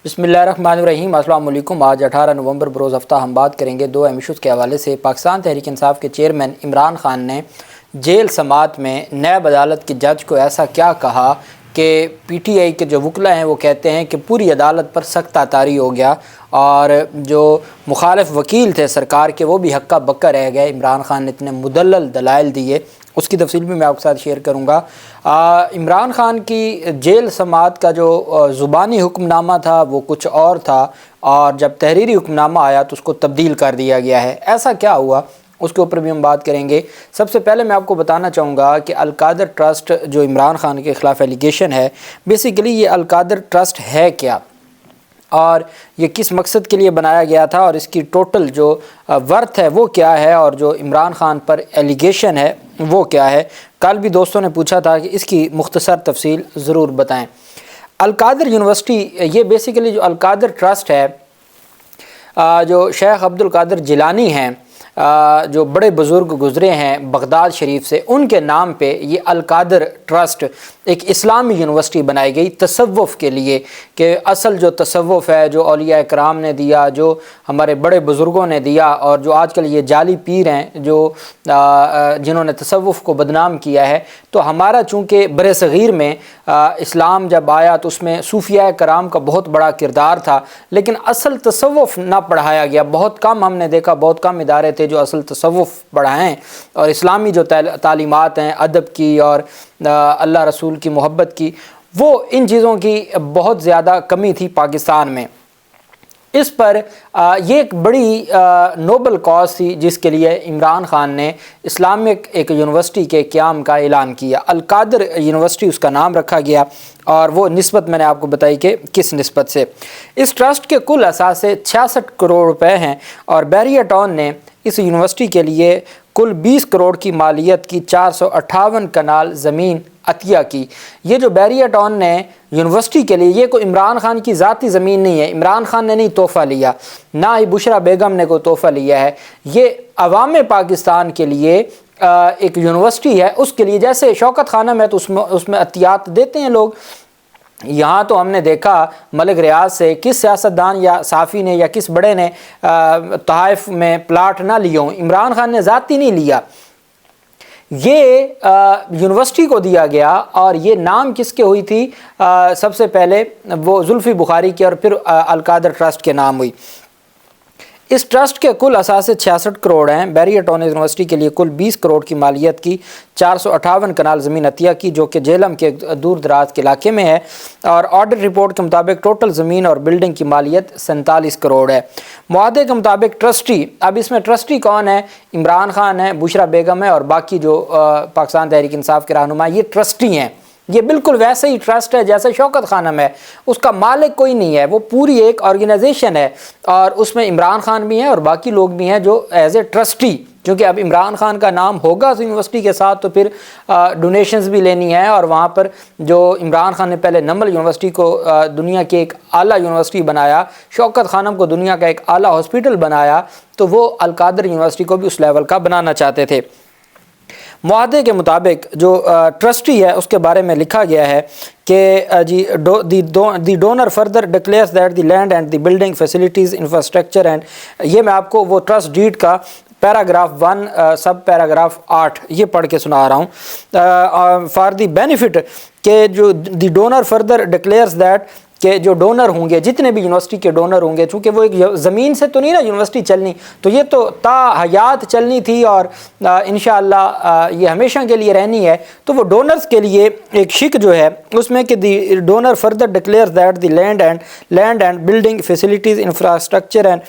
بسم اللہ الرحمن الرحیم۔ السلام علیکم۔ آج 18 نومبر بروز ہفتہ ہم بات کریں گے دو اہم ایشوز کے حوالے سے۔ پاکستان تحریک انصاف کے چیئرمین عمران خان نے جیل سماعت میں نیب عدالت کے جج کو ایسا کیا کہا کہ پی ٹی آئی کے جو وکلا ہیں وہ کہتے ہیں کہ پوری عدالت پر سخت طاری ہو گیا اور جو مخالف وکیل تھے سرکار کے وہ بھی ہکا بکا رہ گئے۔ عمران خان نے اتنے مدلل دلائل دیے، اس کی تفصیل بھی میں آپ کے ساتھ شیئر کروں گا۔ عمران خان کی جیل سماعت کا جو زبانی حکم نامہ تھا وہ کچھ اور تھا، اور جب تحریری حکم نامہ آیا تو اس کو تبدیل کر دیا گیا ہے۔ ایسا کیا ہوا اس کے اوپر بھی ہم بات کریں گے۔ سب سے پہلے میں آپ کو بتانا چاہوں گا کہ القادر ٹرسٹ جو عمران خان کے خلاف ایلیگیشن ہے، بیسیکلی یہ القادر ٹرسٹ ہے کیا اور یہ کس مقصد کے لیے بنایا گیا تھا اور اس کی ٹوٹل جو ورتھ ہے وہ کیا ہے، اور جو عمران خان پر ایلیگیشن ہے وہ کیا ہے۔ کل بھی دوستوں نے پوچھا تھا کہ اس کی مختصر تفصیل ضرور بتائیں۔ القادر یونیورسٹی، یہ بیسیکلی جو القادر ٹرسٹ ہے، جو شیخ عبد القادر جیلانی ہیں، جو بڑے بزرگ گزرے ہیں بغداد شریف سے، ان کے نام پہ یہ القادر ٹرسٹ ایک اسلامی یونیورسٹی بنائی گئی تصوف کے لیے، کہ اصل جو تصوف ہے جو اولیاء کرام نے دیا، جو ہمارے بڑے بزرگوں نے دیا، اور جو آج کل یہ جعلی پیر ہیں جو جنہوں نے تصوف کو بدنام کیا ہے، تو ہمارا چونکہ بر صغیر میں اسلام جب آیا تو اس میں صوفیاء کرام کا بہت بڑا کردار تھا، لیکن اصل تصوف نہ پڑھایا گیا۔ بہت کم ہم نے دیکھا، بہت کم ادارے تھے جو اصل تصوف پڑھائیں، اور اسلامی جو تعلیمات ہیں ادب کی اور اللہ رسول کی محبت کی، وہ ان چیزوں کی بہت زیادہ کمی تھی پاکستان میں۔ اس پر یہ ایک بڑی نوبل کاز تھی جس کے لیے عمران خان نے اسلامک ایک یونیورسٹی کے قیام کا اعلان کیا۔ القادر یونیورسٹی اس کا نام رکھا گیا، اور وہ نسبت میں نے آپ کو بتائی کہ کس نسبت سے۔ اس ٹرسٹ کے کل اثاثے 66 کروڑ روپے ہیں، اور بیریا ٹاؤن نے اس یونیورسٹی کے لیے کل 20 کروڑ کی مالیت کی 458 کنال زمین عطیہ کی۔ یہ جو بیریا ٹاؤن نے یونیورسٹی کے لیے، یہ کوئی عمران خان کی ذاتی زمین نہیں ہے، عمران خان نے نہیں تحفہ لیا، نہ ہی بشرا بیگم نے کوئی تحفہ لیا ہے، یہ عوام پاکستان کے لیے ایک یونیورسٹی ہے۔ اس کے لیے جیسے شوکت خانہ میں تو اس میں عطیات دیتے ہیں لوگ، یہاں تو ہم نے دیکھا ملک ریاض سے کس سیاستدان یا صحافی نے یا کس بڑے نے تحائف میں پلاٹ نہ لیا ہوں، عمران خان نے ذاتی نہیں لیا، یہ یونیورسٹی کو دیا گیا۔ اور یہ نام کس کے ہوئی تھی؟ سب سے پہلے وہ زلفی بخاری کی، اور پھر القادر ٹرسٹ کے نام ہوئی۔ اس ٹرسٹ کے کل اثاثے 66 کروڑ ہیں۔ بیریا ٹاؤن یونیورسٹی کے لیے کل 20 کروڑ کی مالیت کی 458 کنال زمین عطیہ کی، جو کہ جہلم کے دور دراز کے علاقے میں ہے، اور آڈٹ رپورٹ کے مطابق ٹوٹل زمین اور بلڈنگ کی مالیت 47 کروڑ ہے۔ معاہدے کے مطابق ٹرسٹی، اب اس میں ٹرسٹی کون ہے؟ عمران خان ہے، بشرا بیگم ہے، اور باقی جو پاکستان تحریک انصاف کے رہنما، یہ ٹرسٹی ہیں۔ یہ بالکل ویسے ہی ٹرسٹ ہے جیسے شوکت خانم ہے، اس کا مالک کوئی نہیں ہے، وہ پوری ایک آرگنائزیشن ہے، اور اس میں عمران خان بھی ہیں اور باقی لوگ بھی ہیں جو ایز اے ٹرسٹی، کیونکہ اب عمران خان کا نام ہوگا اس یونیورسٹی کے ساتھ تو پھر ڈونیشنز بھی لینی ہے، اور وہاں پر جو عمران خان نے پہلے نمل یونیورسٹی کو دنیا کی ایک اعلیٰ یونیورسٹی بنایا، شوکت خانم کو دنیا کا ایک اعلیٰ ہاسپٹل بنایا، تو وہ القادر یونیورسٹی کو بھی اس لیول کا بنانا چاہتے تھے۔ معاہدے کے مطابق جو ٹرسٹی ہے اس کے بارے میں لکھا گیا ہے کہ the donor further declares that the land and the building facilities infrastructure and, یہ میں آپ کو وہ ٹرسٹ ڈیڈ کا پیراگراف 1 سب پیراگراف 8 یہ پڑھ کے سنا رہا ہوں۔ فار دی بینیفٹ، کہ جو دی ڈونر فردر ڈکلیئرز دیٹ، کہ جو ڈونر ہوں گے، جتنے بھی یونیورسٹی کے ڈونر ہوں گے، چونکہ وہ ایک زمین سے تو نہیں نا یونیورسٹی چلنی، تو یہ تو تا حیات چلنی تھی، اور انشاءاللہ یہ ہمیشہ کے لیے رہنی ہے، تو وہ ڈونرز کے لیے ایک شک جو ہے اس میں کہ the donor further declare that the land and building facilities infrastructure and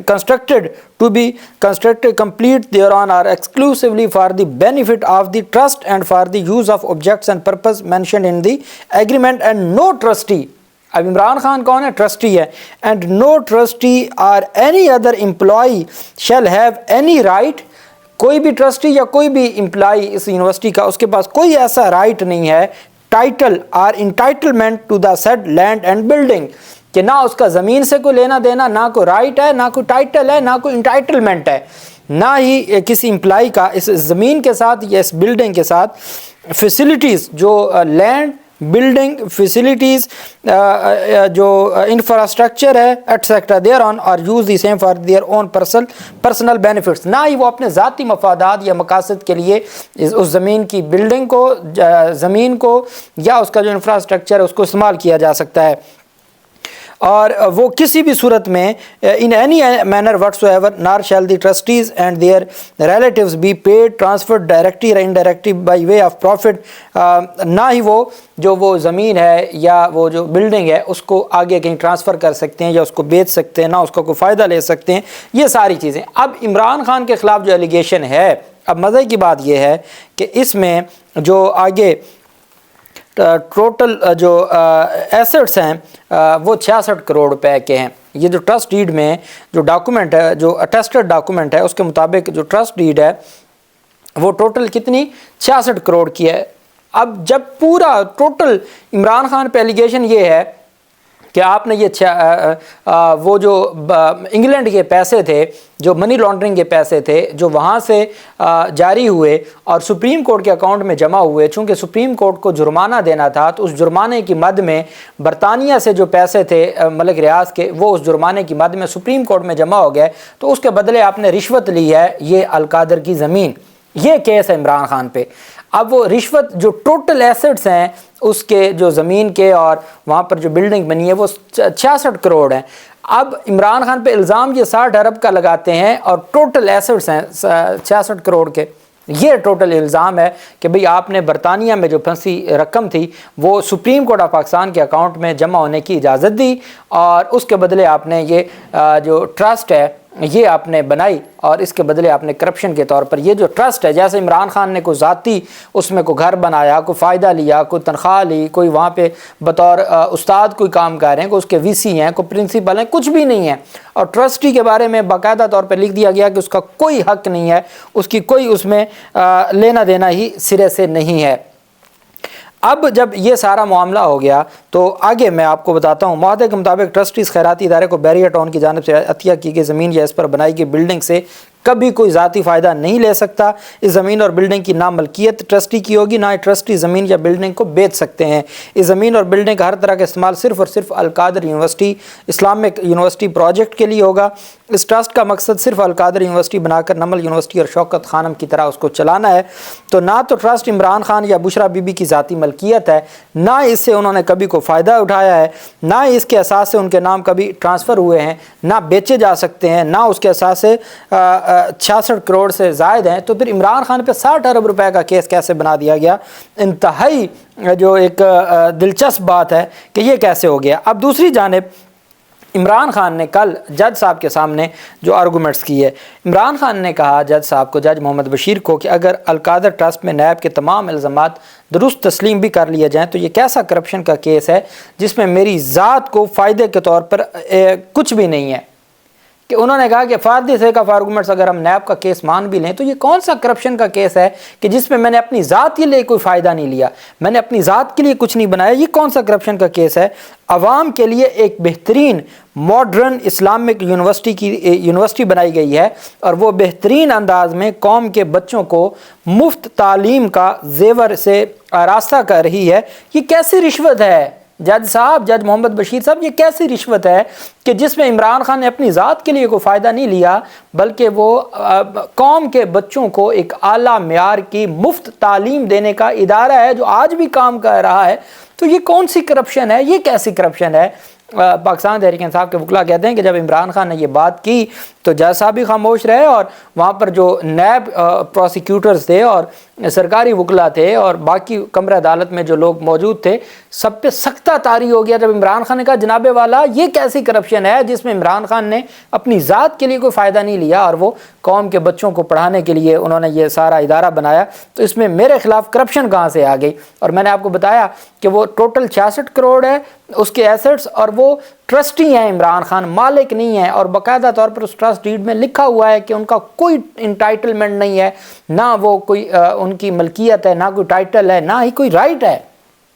constructed to be constructed complete thereon are exclusively for the benefit of the trust and for the use of objects and purpose mentioned in the agreement, and no trustee، اب عمران خان کون ہے؟ Trustee ہے، and no trustee or any other employee shall have any right، کوئی بھی trustee یا کوئی بھی employee اس university کا، اس کے پاس کوئی ایسا رائٹ نہیں ہے، ٹائٹل اور entitlement to the said land and building, کہ نہ اس کا زمین سے کوئی لینا دینا، نہ کوئی رائٹ ہے، نہ کوئی ٹائٹل ہے، نہ کوئی انٹائٹلمنٹ ہے، نہ ہی کسی امپلائی کا اس زمین کے ساتھ یا اس بلڈنگ کے ساتھ فیسلٹیز، جو لینڈ بلڈنگ فیسلٹیز جو انفراسٹرکچر ہے ایٹسیکٹرا دیئر آن اور use the same for their own personal benefits, نہ ہی وہ اپنے ذاتی مفادات یا مقاصد کے لیے اس زمین کی بلڈنگ کو، زمین کو یا اس کا جو انفراسٹرکچر ہے اس کو استعمال کیا جا سکتا ہے، اور وہ کسی بھی صورت میں in any manner whatsoever nor shall the trustees and their relatives be paid transferred directly or indirectly by way of profit، نہ ہی وہ زمین ہے یا وہ جو بلڈنگ ہے اس کو آگے کہیں ٹرانسفر کر سکتے ہیں یا اس کو بیچ سکتے ہیں، نہ اس کا کوئی فائدہ لے سکتے ہیں، یہ ساری چیزیں۔ اب عمران خان کے خلاف جو ایلیگیشن ہے، اب مزے کی بات یہ ہے کہ اس میں جو آگے ٹوٹل جو ایسٹس ہیں وہ 66 کروڑ روپے کے ہیں۔ یہ جو ٹرسٹ ڈیڈ میں جو ڈاکومنٹ ہے، جو اٹیسٹڈ ڈاکومنٹ ہے، اس کے مطابق جو ٹرسٹ ڈیڈ ہے وہ ٹوٹل کتنی 66 کروڑ کی ہے۔ اب جب پورا ٹوٹل عمران خان پہ ایلیگیشن یہ ہے کہ آپ نے یہ وہ جو انگلینڈ کے پیسے تھے، جو منی لانڈرنگ کے پیسے تھے، جو وہاں سے جاری ہوئے اور سپریم کورٹ کے اکاؤنٹ میں جمع ہوئے، چونکہ سپریم کورٹ کو جرمانہ دینا تھا تو اس جرمانے کی مد میں برطانیہ سے جو پیسے تھے ملک ریاض کے، وہ اس جرمانے کی مد میں سپریم کورٹ میں جمع ہو گئے، تو اس کے بدلے آپ نے رشوت لی ہے، یہ القادر کی زمین۔ یہ کیس ہے عمران خان پہ۔ اب وہ رشوت جو ٹوٹل ایسٹس ہیں اس کے، جو زمین کے اور وہاں پر جو بلڈنگ بنی ہے، وہ 66 کروڑ ہیں۔ اب عمران خان پہ الزام یہ 60 ارب کا لگاتے ہیں اور ٹوٹل ایسٹس ہیں 66 کروڑ کے۔ یہ ٹوٹل الزام ہے کہ بھئی آپ نے برطانیہ میں جو پھنسی رقم تھی وہ سپریم کورٹ آف پاکستان کے اکاؤنٹ میں جمع ہونے کی اجازت دی، اور اس کے بدلے آپ نے یہ جو ٹرسٹ ہے یہ آپ نے بنائی، اور اس کے بدلے آپ نے کرپشن کے طور پر یہ جو ٹرسٹ ہے، جیسے عمران خان نے کوئی ذاتی اس میں کوئی گھر بنایا، کوئی فائدہ لیا، کوئی تنخواہ لی، کوئی وہاں پہ بطور استاد کوئی کام کر رہے ہیں، کوئی اس کے وی سی ہیں، کوئی پرنسپل ہیں، کچھ بھی نہیں ہے، اور ٹرسٹی کے بارے میں باقاعدہ طور پہ لکھ دیا گیا کہ اس کا کوئی حق نہیں ہے، اس کی کوئی اس میں لینا دینا ہی سرے سے نہیں ہے۔ اب جب یہ سارا معاملہ ہو گیا تو آگے میں آپ کو بتاتا ہوں، معاہدے کے مطابق ٹرسٹیز خیراتی ادارے کو بیریا ٹاؤن کی جانب سے عطیہ کی گئی زمین یا اس پر بنائی گئی بلڈنگ سے کبھی کوئی ذاتی فائدہ نہیں لے سکتا۔ اس زمین اور بلڈنگ کی نہ ملکیت ٹرسٹی کی ہوگی، نہ ٹرسٹی زمین یا بلڈنگ کو بیچ سکتے ہیں۔ اس زمین اور بلڈنگ کا ہر طرح کا استعمال صرف اور صرف القادر یونیورسٹی، اسلامک یونیورسٹی پروجیکٹ کے لیے ہوگا۔ اس ٹرسٹ کا مقصد صرف القادر یونیورسٹی بنا کر نمل یونیورسٹی اور شوکت خانم کی طرح اس کو چلانا ہے۔ تو نہ تو ٹرسٹ عمران خان یا بشرا بی بی کی ذاتی ملکیت ہے، نہ اس سے انہوں نے کبھی کوئی فائدہ اٹھایا ہے، نہ اس کے اثاث سے ان کے نام کبھی ٹرانسفر ہوئے ہیں، نہ بیچے جا سکتے ہیں، نہ اس کے اثاث سے 66 کروڑ سے زائد ہیں۔ تو پھر عمران خان پہ 60 ارب روپے کا کیس کیسے بنا دیا گیا؟ انتہائی جو ایک دلچسپ بات ہے کہ یہ کیسے ہو گیا۔ اب دوسری جانب عمران خان نے کل جج صاحب کے سامنے جو آرگومنٹس کی ہے، عمران خان نے کہا جج صاحب کو، جج محمد بشیر کو، کہ اگر القادر ٹرسٹ میں نیب کے تمام الزامات درست تسلیم بھی کر لیے جائیں تو یہ کیسا کرپشن کا کیس ہے جس میں میری ذات کو فائدے کے طور پر کچھ بھی نہیں ہے۔ کہ انہوں نے کہا کہ فار سیک آف آرگومنٹس اگر ہم نیب کا کیس مان بھی لیں تو یہ کون سا کرپشن کا کیس ہے کہ جس میں نے اپنی ذات کے لیے کوئی فائدہ نہیں لیا، میں نے اپنی ذات کے لیے کچھ نہیں بنایا، یہ کون سا کرپشن کا کیس ہے؟ عوام کے لیے ایک بہترین ماڈرن اسلامک یونیورسٹی بنائی گئی ہے، اور وہ بہترین انداز میں قوم کے بچوں کو مفت تعلیم کا زیور سے آراستہ کر رہی ہے۔ یہ کیسی رشوت ہے جج صاحب، جج محمد بشیر صاحب؟ یہ کیسی رشوت ہے کہ جس میں عمران خان نے اپنی ذات کے لیے کوئی فائدہ نہیں لیا بلکہ وہ قوم کے بچوں کو ایک اعلیٰ معیار کی مفت تعلیم دینے کا ادارہ ہے جو آج بھی کام کر رہا ہے؟ تو یہ کون سی کرپشن ہے؟ یہ کیسی کرپشن ہے؟ پاکستان تحریک انصاف کے وکلاء کہتے ہیں کہ جب عمران خان نے یہ بات کی تو جج صاحب بھی خاموش رہے، اور وہاں پر جو نیب پروسیکیوٹرز تھے اور سرکاری وکلاء تھے اور باقی کمرہ عدالت میں جو لوگ موجود تھے، سب پہ سختہ طاری ہو گیا جب عمران خان نے کہا جناب والا یہ کیسی کرپشن ہے جس میں عمران خان نے اپنی ذات کے لیے کوئی فائدہ نہیں لیا اور وہ قوم کے بچوں کو پڑھانے کے لیے انہوں نے یہ سارا ادارہ بنایا، تو اس میں میرے خلاف کرپشن کہاں سے آ گئی؟ اور میں نے آپ کو بتایا کہ وہ ٹوٹل 66 کروڑ ہے اس کے ایسٹس، اور وہ ٹرسٹی ہیں، عمران خان مالک نہیں ہے، اور باقاعدہ طور پر اس ٹرسٹ ڈیڈ میں لکھا ہوا ہے کہ ان کا کوئی انٹائٹلمنٹ نہیں ہے، نہ وہ کوئی ان کی ملکیت ہے، نہ کوئی ٹائٹل ہے، نہ ہی کوئی رائٹ ہے،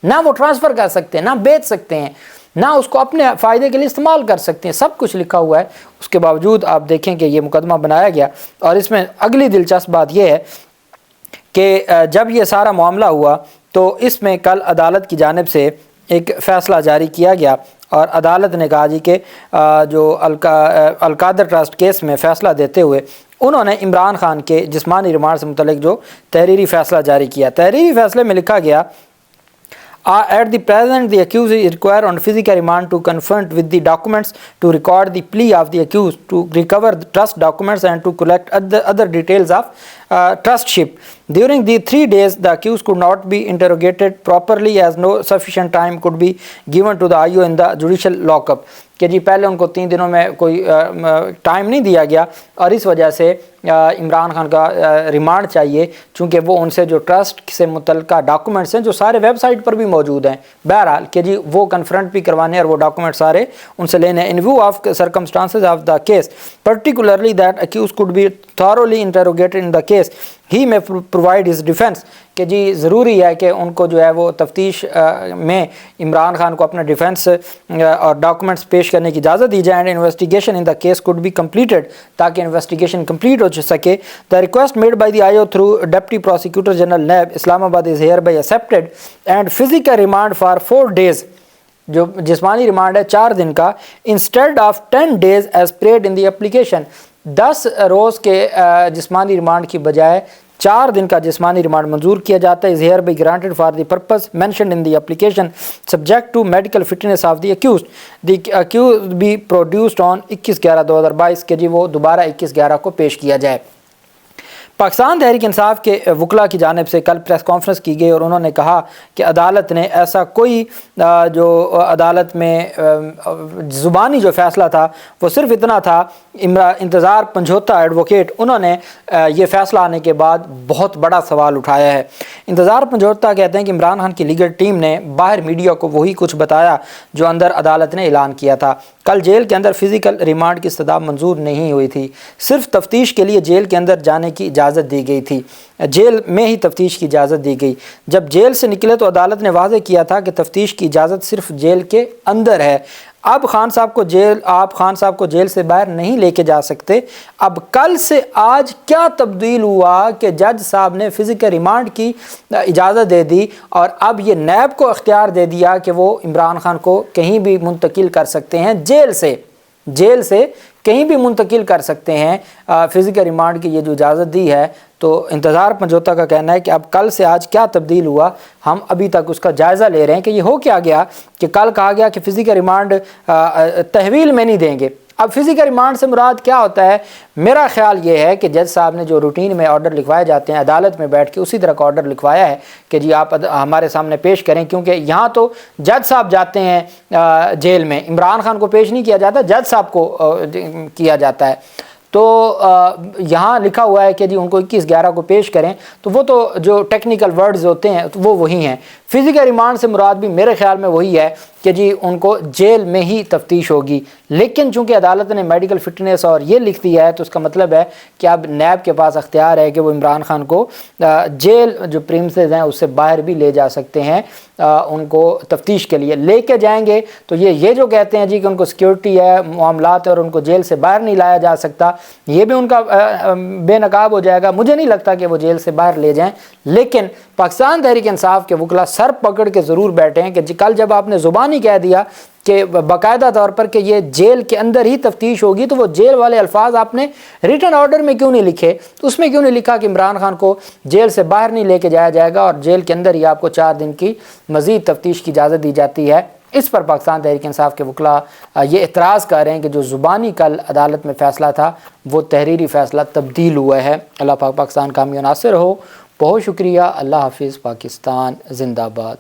نہ وہ ٹرانسفر کر سکتے ہیں، نہ بیچ سکتے ہیں، نہ اس کو اپنے فائدے کے لیے استعمال کر سکتے ہیں، سب کچھ لکھا ہوا ہے۔ اس کے باوجود آپ دیکھیں کہ یہ مقدمہ بنایا گیا، اور اس میں اگلی دلچسپ بات یہ ہے کہ جب یہ سارا معاملہ ہوا تو اس میں کل عدالت کی جانب سے ایک فیصلہ جاری کیا گیا اور عدالت نے کہا جی کہ جو القادر ٹرسٹ کیس میں فیصلہ دیتے ہوئے انہوں نے عمران خان کے جسمانی ریمانڈ سے متعلق جو تحریری فیصلہ جاری کیا، تحریری فیصلے میں لکھا گیا at the present the accused is required on physical remand to confront with the documents, to record the plea of the accused, to recover the trust documents and to collect other details of trustship. During the 3 days the accused could not be interrogated properly as no sufficient time could be given to the IO in the judicial lockup. کہ جی پہلے ان کو 3 دنوں میں کوئی time نہیں دیا گیا اور اس وجہ سے عمران خان کا ریمانڈ چاہیے، چونکہ وہ ان سے جو ٹرسٹ سے متعلقہ ڈاکومنٹس ہیں جو سارے ویب سائٹ پر بھی موجود ہیں، بہرحال کہ جی وہ کنفرنٹ بھی کروانے اور وہ ڈاکومنٹ سارے ان سے لینے. In view of circumstances of the case particularly that accused could be thoroughly interrogated in the case, he may provide his defense. کہ جی ضروری ہے کہ ان کو جو ہے وہ تفتیش میں عمران خان کو اپنا ڈیفنس اور ڈاکومنٹس پیش کرنے کی اجازت دی جائے. And investigation in the case could be completed، تاکہ انویسٹیگیشن کمپلیٹ ہو سکے. The request made by the IO through Deputy Prosecutor General NAB Islamabad is hereby accepted and physical remand for 4 days، جو جسمانی remand ہے 4 دن کا، instead of 10 days as prayed in the application، 10 روز کے جسمانی remand کی بجائے 4 دن کا جسمانی ریمانڈ منظور کیا جاتا ہے. is hereby granted for the purpose mentioned in the application subject to medical fitness of the accused. The accused be produced on 21/11/2022 کہ جی وہ دوبارہ 21/11 کو پیش کیا جائے. پاکستان تحریک انصاف کے وکلاء کی جانب سے کل پریس کانفرنس کی گئی اور انہوں نے کہا کہ عدالت نے ایسا کوئی جو عدالت میں زبانی جو فیصلہ تھا وہ صرف اتنا تھا. انتظار پنجھوتا ایڈوکیٹ، انہوں نے یہ فیصلہ آنے کے بعد بہت بڑا سوال اٹھایا ہے. انتظار پنجھوتا کہتے ہیں کہ عمران خان کی لیگل ٹیم نے باہر میڈیا کو وہی کچھ بتایا جو اندر عدالت نے اعلان کیا تھا. کل جیل کے اندر فزیکل ریمانڈ کی استدعا منظور نہیں ہوئی تھی، صرف تفتیش کے لیے جیل کے اندر جانے کی اجازت دی گئی تھی، جیل میں ہی تفتیش کی اجازت دی گئی. جب جیل سے نکلے تو عدالت نے واضح کیا تھا کہ تفتیش کی اجازت صرف جیل کے اندر ہے. اب آپ خان صاحب کو جیل سے باہر نہیں لے کے جا سکتے. اب کل سے آج کیا تبدیل ہوا کہ جج صاحب نے فزیکل ریمانڈ کی اجازت دے دی اور اب یہ نیب کو اختیار دے دیا کہ وہ عمران خان کو کہیں بھی منتقل کر سکتے ہیں، جیل سے کہیں بھی منتقل کر سکتے ہیں. فزیکل ریمانڈ کی یہ جو اجازت دی ہے، تو انتظار پنجھوتا کا کہنا ہے کہ اب کل سے آج کیا تبدیل ہوا، ہم ابھی تک اس کا جائزہ لے رہے ہیں کہ یہ ہو کیا گیا کہ کل کہا گیا کہ فزیکل ریمانڈ تحویل میں نہیں دیں گے. اب فزیکل ریمانڈ سے مراد کیا ہوتا ہے؟ میرا خیال یہ ہے کہ جج صاحب نے جو روٹین میں آرڈر لکھوائے جاتے ہیں عدالت میں بیٹھ کے اسی طرح کا آرڈر لکھوایا ہے کہ جی آپ ہمارے سامنے پیش کریں، کیونکہ یہاں تو جج صاحب جاتے ہیں جیل میں، عمران خان کو پیش نہیں کیا جاتا، جج صاحب کو کیا جاتا ہے. تو یہاں لکھا ہوا ہے کہ جی ان کو 21/11 کو پیش کریں، تو وہ تو جو ٹیکنیکل ورڈز ہوتے ہیں وہ وہی ہیں. فزیکل ریمانڈ سے مراد بھی میرے خیال میں وہی ہے کہ جی ان کو جیل میں ہی تفتیش ہوگی. لیکن چونکہ عدالت نے میڈیکل فٹنس اور یہ لکھ دیا ہے تو اس کا مطلب ہے کہ اب نیب کے پاس اختیار ہے کہ وہ عمران خان کو جیل جو پریمسز ہیں اس سے باہر بھی لے جا سکتے ہیں. ان کو تفتیش کے لیے لے کے جائیں گے تو یہ جو کہتے ہیں جی کہ ان کو سیکیورٹی ہے، معاملات ہے اور ان کو جیل سے باہر نہیں لایا جا سکتا، یہ بھی ان کا بے نقاب ہو جائے گا. مجھے نہیں لگتا کہ وہ جیل سے باہر لے جائیں. لیکن پاکستان تحریک انصاف کے وکلاء سر پکڑ کے ضرور بیٹھے ہیں کہ کل جب آپ نے زبانی کہہ دیا کہ باقاعدہ طور پر کہ یہ جیل کے اندر ہی تفتیش ہوگی، تو وہ جیل والے الفاظ آپ نے ریٹن آرڈر میں کیوں نہیں لکھے؟ اس میں کیوں نہیں لکھا کہ عمران خان کو جیل سے باہر نہیں لے کے جایا جائے گا اور جیل کے اندر ہی آپ کو 4 دن کی مزید تفتیش کی اجازت دی جاتی ہے؟ اس پر پاکستان تحریک انصاف کے وکلاء یہ اعتراض کر رہے ہیں کہ جو زبانی کل عدالت میں فیصلہ تھا وہ تحریری فیصلہ تبدیل ہوا ہے. اللہ پاک پاکستان کامیاب ناصر ہو. بہت شکریہ. اللہ حافظ. پاکستان زندہ باد.